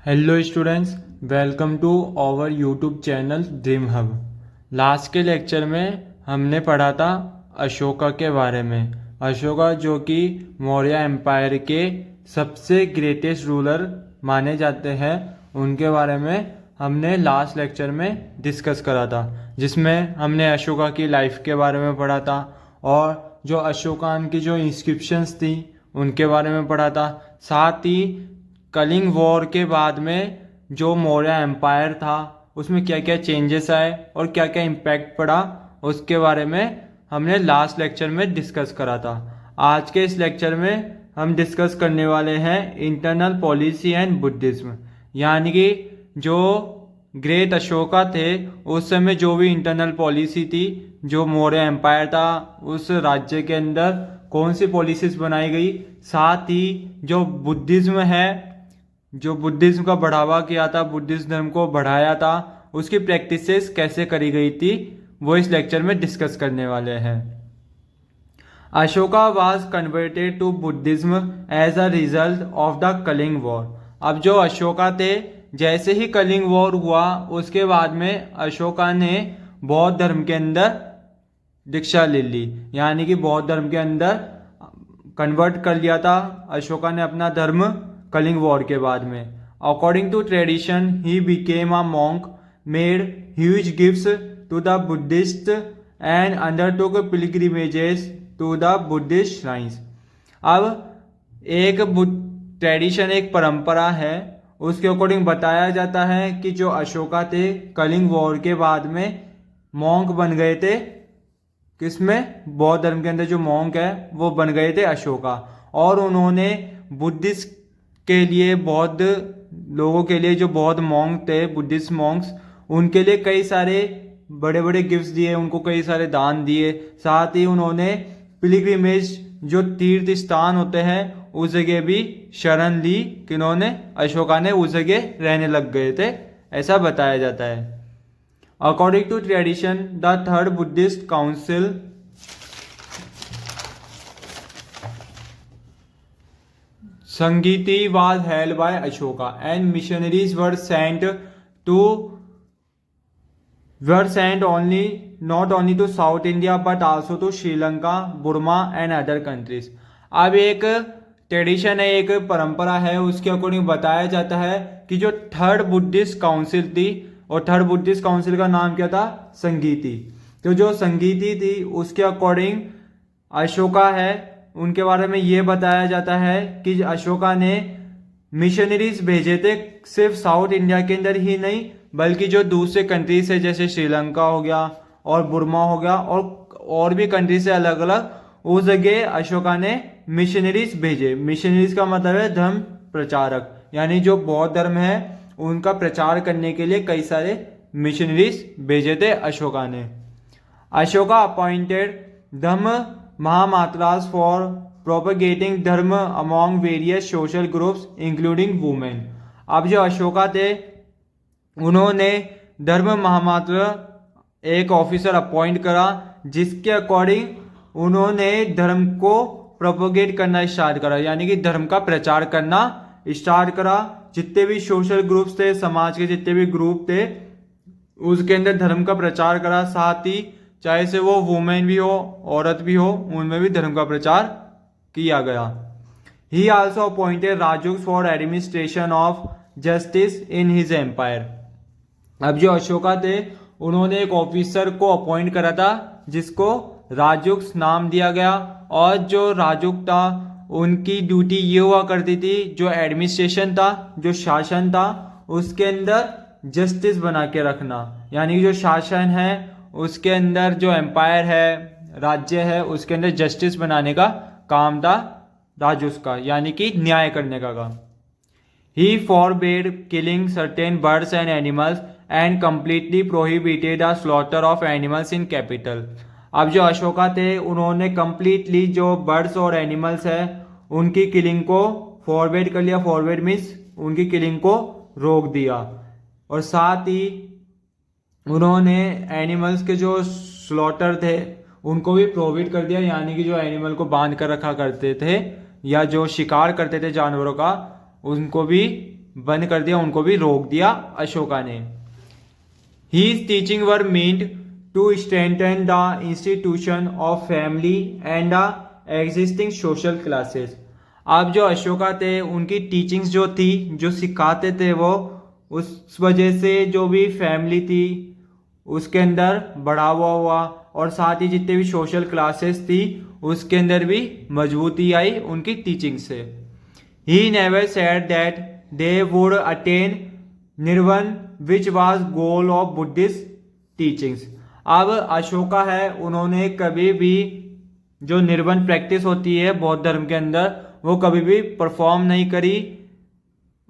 Hello students, welcome to our YouTube channel Dream Hub. Last के lecture में हमने पढ़ा था अशोका के बारे में। अशोका जो कि मौर्य एम्पायर के सबसे ग्रेटेस्ट रूलर माने जाते हैं, उनके बारे में हमने लास्ट लेक्चर में डिस्कस करा था, जिसमें हमने अशोका की लाइफ के बारे में पढ़ा था और जो अशोकान की जो इंस्क्रिप्शंस थी उनके बारे में पढ़ा था। साथ ही कलिंग वॉर के बाद में जो मौर्य एम्पायर था उसमें क्या क्या चेंजेस आए और क्या क्या इम्पैक्ट पड़ा, उसके बारे में हमने लास्ट लेक्चर में डिस्कस करा था। आज के इस लेक्चर में हम डिस्कस करने वाले हैं इंटरनल पॉलिसी एंड बुद्धिज्म, यानी कि जो ग्रेट अशोका थे उस समय जो भी इंटरनल पॉलिसी थी, जो मौर्य एम्पायर था उस राज्य के अंदर कौन सी पॉलिसीज बनाई गई, साथ ही जो बुद्धिज्म है, जो बुद्धिज्म का बढ़ावा किया था, बुद्धिज्म धर्म को बढ़ाया था, उसकी प्रैक्टिसेस कैसे करी गई थी, वो इस लेक्चर में डिस्कस करने वाले हैं। Ashoka was converted to Buddhism as a result of the Kalinga war. अब जो अशोका थे, जैसे ही कलिंग वॉर हुआ उसके बाद में अशोका ने बौद्ध धर्म के अंदर दीक्षा ले ली, यानी कि बौद्ध धर्म के अंदर कन्वर्ट कर लिया था अशोका ने अपना धर्म कलिंग वॉर के बाद में। According to tradition he became a monk, made huge gifts to the Buddhist and undertook pilgrimages to the Buddhist shrines. अब एक ट्रेडिशन, एक परंपरा है, उसके अकॉर्डिंग बताया जाता है कि जो अशोका थे कलिंग वॉर के बाद में मॉन्क बन गए थे। किसमें? बौद्ध धर्म के अंदर जो मॉन्क है वो बन गए थे अशोका, और उन्होंने बुद्धिस्ट के लिए, बौद्ध लोगों के लिए, जो बौद्ध मॉन्क थे, बुद्धिस्ट मॉन्क्स, उनके लिए कई सारे बड़े बड़े गिफ्ट्स दिए, उनको कई सारे दान दिए। साथ ही उन्होंने पिलग्रिमेज, जो तीर्थ स्थान होते हैं, उस जगह भी शरण ली कि उन्होंने, अशोका ने उस जगह रहने लग गए थे, ऐसा बताया जाता है। According to tradition the third Buddhist council Sangiti was held by Ashoka and missionaries were sent only not only to South India but also to Sri Lanka, Burma and other countries। अब एक tradition है, एक परंपरा है, उसके according बताया जाता है कि जो थर्ड बुद्धिस्ट काउंसिल थी, और थर्ड बुद्धिस्ट काउंसिल का नाम क्या था? संगीति। तो जो संगीति थी उसके अकॉर्डिंग अशोका है, उनके बारे में ये बताया जाता है कि अशोका ने मिशनरीज भेजे थे, सिर्फ साउथ इंडिया के अंदर ही नहीं बल्कि जो दूसरे कंट्रीज है, जैसे श्रीलंका हो गया और बुर्मा हो गया, और भी कंट्री से अलग अलग, उस जगह अशोका ने मिशनरीज भेजे। मिशनरीज का मतलब है धर्म प्रचारक, यानी जो बौद्ध धर्म है उनका प्रचार करने के लिए कई सारे मिशनरीज भेजे थे अशोका ने। अशोका अपॉइंटेड धर्म महामात्रास फॉर प्रोपगेटिंग धर्म among various social groups including women. अब जो अशोका थे उन्होंने धर्म महामात्र एक ऑफिसर अपॉइंट करा, जिसके अकॉर्डिंग उन्होंने धर्म को प्रोपोगेट करना स्टार्ट करा, यानी कि धर्म का प्रचार करना स्टार्ट करा। जितने भी सोशल ग्रुप्स थे, समाज के जितने भी ग्रुप थे, उसके अंदर धर्म का प्रचार करा। साथ ही चाहे से वो वुमेन भी हो, औरत भी हो, उनमें भी धर्म का प्रचार किया गया। He also appointed rajukas for administration of justice in his empire. अब जो अशोका थे उन्होंने एक ऑफिसर को अपॉइंट करा था जिसको राजुक्स नाम दिया गया, और जो राजुक था उनकी ड्यूटी ये हुआ करती थी, जो एडमिनिस्ट्रेशन था, जो शासन था, उसके अंदर जस्टिस बना के रखना, यानी जो शासन है उसके अंदर, जो एम्पायर है, राज्य है, उसके अंदर जस्टिस बनाने का काम था राजुस का, यानी कि न्याय करने का काम। He forbade killing certain birds and animals and completely prohibited the slaughter of animals in capital. अब जो अशोका थे उन्होंने कंप्लीटली जो बर्ड्स और एनिमल्स है उनकी किलिंग को फॉरबेड कर लिया। फॉरबेड मीन्स उनकी किलिंग को रोक दिया, और साथ ही उन्होंने एनिमल्स के जो स्लॉटर थे उनको भी प्रोहिबिट कर दिया, यानी कि जो एनिमल को बांध कर रखा करते थे या जो शिकार करते थे जानवरों का, उनको भी बंद कर दिया, उनको भी रोक दिया अशोका ने। His teaching were meant to strengthen the institution of family and the existing social classes। अब जो अशोका थे उनकी टीचिंग्स जो थी, जो सिखाते थे वो उस वजह से जो भी फैमिली थी उसके अंदर बढ़ावा हुआ और साथ ही जितने भी सोशल क्लासेस थी उसके अंदर भी मजबूती आई उनकी टीचिंग से। He never said that they would attain nirvana which was goal of Buddhist teachings. अब अशोका है, उन्होंने कभी भी जो निर्वन प्रैक्टिस होती है बौद्ध धर्म के अंदर वो कभी भी परफॉर्म नहीं करी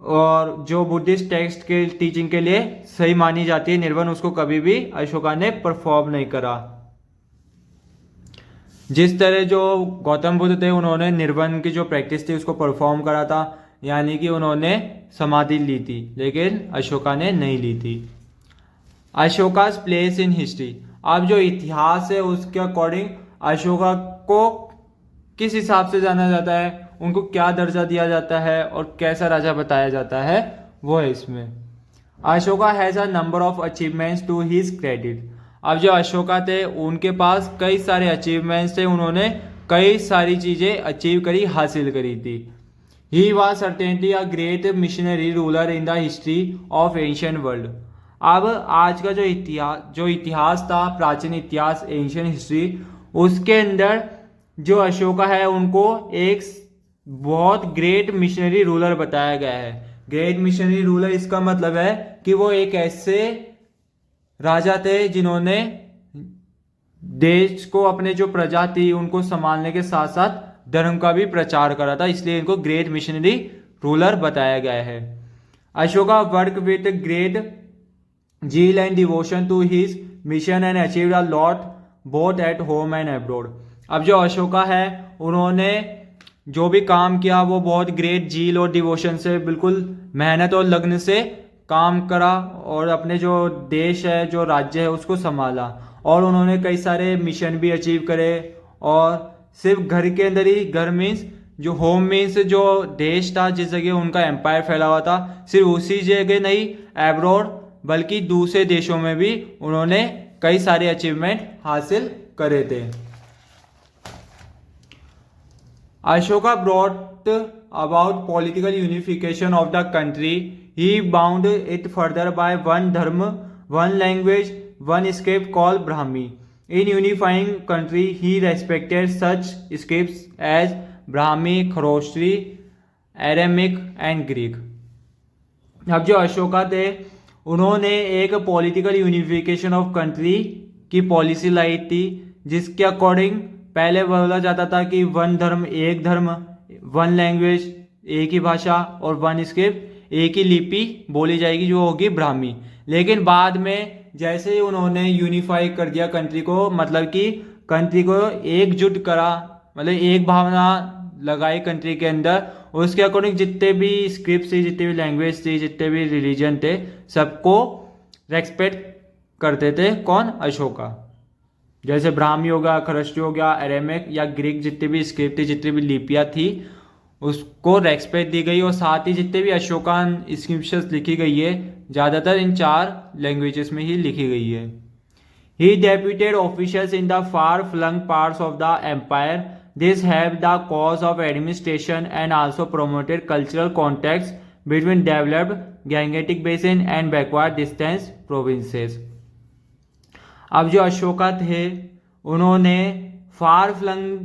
और जो बुद्धिस्ट टेक्स्ट के टीचिंग के लिए सही मानी जाती है निर्वन, उसको कभी भी अशोका ने परफॉर्म नहीं करा। जिस तरह जो गौतम बुद्ध थे उन्होंने निर्वन की जो प्रैक्टिस थी उसको परफॉर्म करा था, यानी कि उन्होंने समाधि ली थी, लेकिन अशोका ने नहीं ली थी। अशोकास प्लेस इन हिस्ट्री। अब जो इतिहास है उसके अकॉर्डिंग अशोका को किस हिसाब से जाना जाता है, उनको क्या दर्जा दिया जाता है और कैसा राजा बताया जाता है, वो है इसमें। Ashoka has a number of achievements to his credit. अब जो अशोका थे उनके पास कई सारे अचीवमेंट्स थे, उन्होंने कई सारी चीज़ें अचीव करी, हासिल करी थी। He was certainly a great missionary ruler in the history of ancient world। अब आज का जो इतिहास था, प्राचीन इतिहास, एंशियंट हिस्ट्री, उसके अंदर जो अशोका है उनको एक बहुत ग्रेट मिशनरी रूलर बताया गया है। ग्रेट मिशनरी रूलर इसका मतलब है कि वो एक ऐसे राजा थे जिन्होंने देश को, अपने जो प्रजा थी उनको संभालने के साथ साथ धर्म का भी प्रचार करा था, इसलिए इनको ग्रेट मिशनरी रूलर बताया गया है। Ashoka work with great zeal and devotion to his mission and achieved a lot both at home and abroad। अब जो अशोका है उन्होंने जो भी काम किया वो बहुत ग्रेट झील और डिवोशन से, बिल्कुल मेहनत और लगन से काम करा और अपने जो देश है, जो राज्य है उसको संभाला, और उन्होंने कई सारे मिशन भी अचीव करे। और सिर्फ घर के अंदर ही, घर मीन्स जो होम मीन्स जो देश था जिस जगह उनका एम्पायर फैला हुआ था, सिर्फ उसी जगह नहीं एब्रॉड बल्कि दूसरे देशों में भी उन्होंने कई सारे अचीवमेंट हासिल करे थे। Ashoka brought about political unification of the country. He bound it further by one dharma, one language, one script called Brahmi. In unifying country, he respected such scripts as Brahmi, Khorosri, Aramaic and Greek। अब जो अशोका थे उन्होंने एक political unification of country की policy लाई थी, जिसके according पहले बोला जाता था कि वन धर्म एक धर्म, वन लैंग्वेज एक ही भाषा और वन स्क्रिप्ट एक ही लिपि बोली जाएगी जो होगी ब्राह्मी। लेकिन बाद में जैसे ही उन्होंने यूनिफाई कर दिया कंट्री को, मतलब कि कंट्री को एकजुट करा, मतलब एक भावना लगाई कंट्री के अंदर, उसके अकॉर्डिंग जितने भी स्क्रिप्ट थी, जितने भी लैंग्वेज थी, जितने भी रिलीजन थे, सबको रेस्पेक्ट करते थे। कौन? अशोका। जैसे ब्राह्मी हो गया, खरस्टी हो गया, अरेमिक या ग्रीक, जितनी भी स्क्रिप्ट थी, जितनी भी लिपियाँ थी उसको रेस्पेक्ट दी गई। और साथ ही जितने भी अशोकान स्क्रिप्चर्स लिखी गई है ज़्यादातर इन 4 लैंग्वेजेस में ही लिखी गई है। He deputed officials in the far flung parts of the empire. This have the cause of administration and also promoted cultural contacts between developed Gangetic basin and backward distance provinces. अब जो अशोका थे उन्होंने फार flung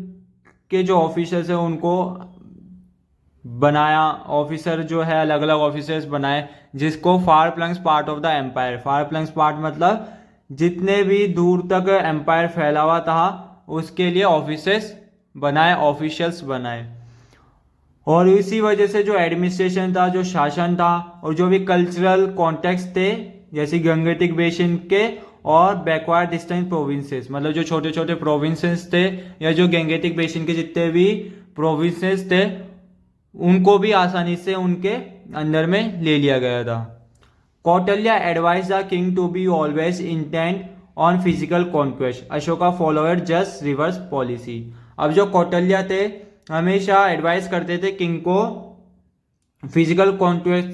के जो officers हैं उनको बनाया, officer जो है अलग अलग ऑफिसर्स बनाए, जिसको far flungs part of the empire. Far flungs part मतलब जितने भी दूर तक एम्पायर फैला हुआ था उसके लिए ऑफिसर्स बनाए, ऑफिशियल्स बनाए। और इसी वजह से जो एडमिनिस्ट्रेशन था, जो शासन था, और जो भी कल्चरल कॉन्टेक्स्ट थे जैसे गंगेटिक बेसिन के और बैकवर्ड डिस्टेंस प्रोविंसेस, मतलब जो छोटे छोटे प्रोविंसेस थे या जो गंगेटिक बेसिन के जितने भी प्रोविंसेस थे उनको भी आसानी से उनके अंदर में ले लिया गया था। Kautilya advise the king to be always intent on physical conquest. Ashoka follower just reverse policy. अब जो कौटिल्य थे हमेशा एडवाइस करते थे किंग को फिजिकल कॉन्क्वेस्ट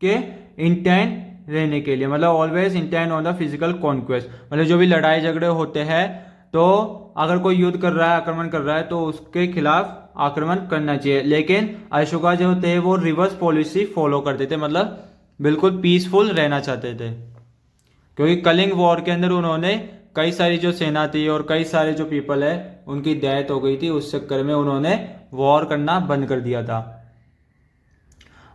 के इंटेंट रहने के लिए, मतलब always intent on the physical conquest, मतलब जो भी लड़ाई झगड़े होते हैं तो अगर कोई युद्ध कर रहा है, आक्रमण कर रहा है तो उसके खिलाफ आक्रमण करना चाहिए। लेकिन अशोका जो थे वो रिवर्स पॉलिसी फॉलो करते थे, मतलब बिल्कुल पीसफुल रहना चाहते थे, क्योंकि कलिंग वॉर के अंदर उन्होंने कई सारी जो सेना थी और कई सारे जो पीपल है उनकी डेथ हो गई थी, उस चक्कर में उन्होंने वॉर करना बंद कर दिया था।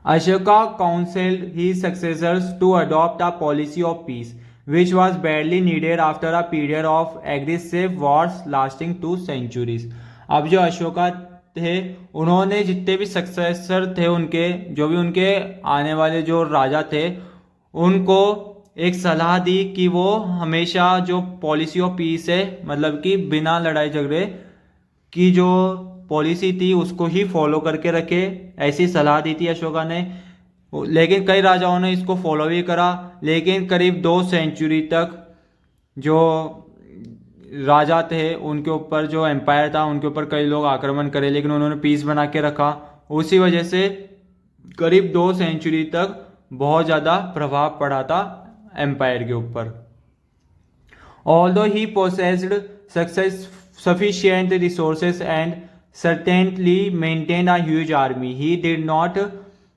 Ashoka counseled his successors to adopt a policy of peace, which was badly needed after a period of aggressive wars lasting 2 centuries. अब जो अशोका थे उन्होंने जितने भी सक्सेसर थे उनके, जो भी उनके आने वाले जो राजा थे, उनको एक सलाह दी कि वो हमेशा जो पॉलिसी ऑफ पीस है, मतलब कि बिना लड़ाई झगड़े की जो पॉलिसी थी उसको ही फॉलो करके रखे, ऐसी सलाह दी थी अशोका ने। लेकिन कई राजाओं ने इसको फॉलो भी करा, लेकिन करीब 2 सेंचुरी तक जो राजा थे उनके ऊपर, जो एम्पायर था उनके ऊपर कई लोग आक्रमण करे, लेकिन उन्होंने पीस बना के रखा। उसी वजह से करीब 2 सेंचुरी तक बहुत ज़्यादा प्रभाव पड़ा था एम्पायर के ऊपर। Although he possessed sufficient resources and certainly maintained a huge army, he did not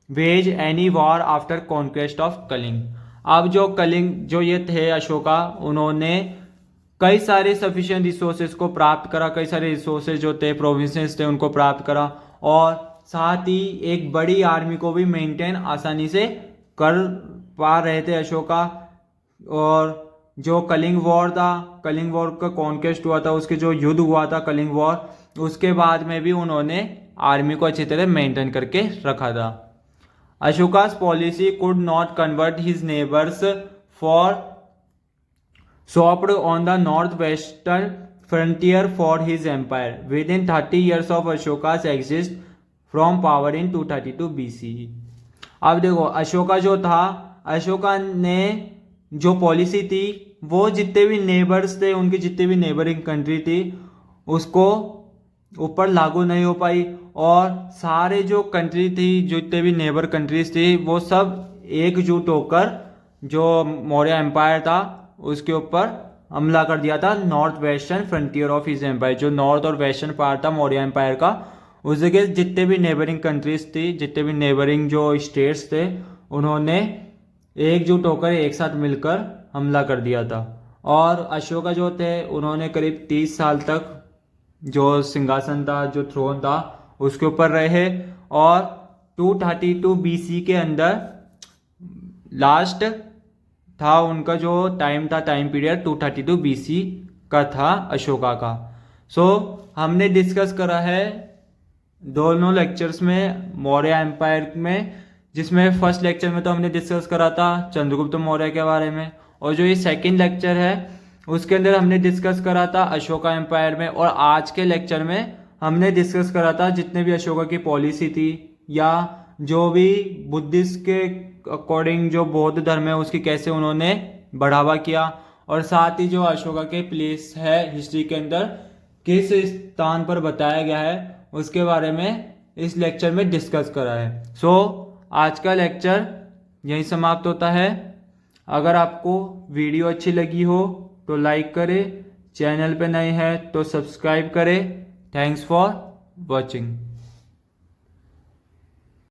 wage any war after conquest of Kalinga. अब जो कलिंग जो ये थे अशोका, उन्होंने कई सारे सफिशिएंट रिसोर्सेज को प्राप्त करा, कई सारे रिसोर्सेज जो थे, प्रोविंसेस थे, उनको प्राप्त करा, और साथ ही एक बड़ी आर्मी को भी मेंटेन आसानी से कर पा रहे थे अशोका। और जो कलिंग वॉर था, कलिंग वॉर का कॉन्क्वेस्ट हुआ था, उसके जो युद्ध हुआ था कलिंग वॉर, उसके बाद में भी उन्होंने आर्मी को अच्छी तरह मेंटेन करके रखा था। Ashoka's policy could not convert his neighbours for support on the north western frontier for his empire within 30 years of Ashoka's exist from power in 232 BCE। अब देखो अशोका जो था, अशोका ने जो पॉलिसी थी वो जितने भी नेबर्स थे, उनकी जितनी भी नेबरिंग कंट्री थी, उसको ऊपर लागू नहीं हो पाई, और सारे जो कंट्री थी, जो जितने भी नेबर कंट्रीज थी, वो सब एकजुट होकर जो मौर्य एम्पायर था उसके ऊपर हमला कर दिया था। North western frontier of his empire, जो नॉर्थ और वेस्टर्न पार्ट था मौर्य एम्पायर का, उस जगह जितने भी नेबरिंग कंट्रीज थी, जितने भी नेबरिंग जो स्टेट्स थे, उन्होंने एकजुट होकर एक साथ मिलकर हमला कर दिया था। और अशोका जो थे उन्होंने करीब 30 साल तक जो सिंहासन था, जो थ्रोन था, उसके ऊपर रहे, और 232 BC के अंदर लास्ट था उनका जो टाइम था, टाइम पीरियड 232 BC का था अशोका का। सो हमने डिस्कस करा है दोनों लेक्चर्स में मौर्य एम्पायर में, जिसमें फर्स्ट लेक्चर में तो हमने डिस्कस करा था चंद्रगुप्त मौर्य के बारे में, और जो ये सेकंड लेक्चर है उसके अंदर हमने डिस्कस करा था अशोका एम्पायर में। और आज के लेक्चर में हमने डिस्कस करा था जितने भी अशोका की पॉलिसी थी, या जो भी बुद्धिस्ट के अकॉर्डिंग जो बौद्ध धर्म है उसकी कैसे उन्होंने बढ़ावा किया, और साथ ही जो अशोका के प्लेस है हिस्ट्री के अंदर किस स्थान पर बताया गया है उसके बारे में इस लेक्चर में डिस्कस करा है। सो आज का लेक्चर यहीं समाप्त होता है। अगर आपको वीडियो अच्छी लगी हो तो लाइक करें, चैनल पे नए हैं तो सब्सक्राइब करें। Thanks for watching.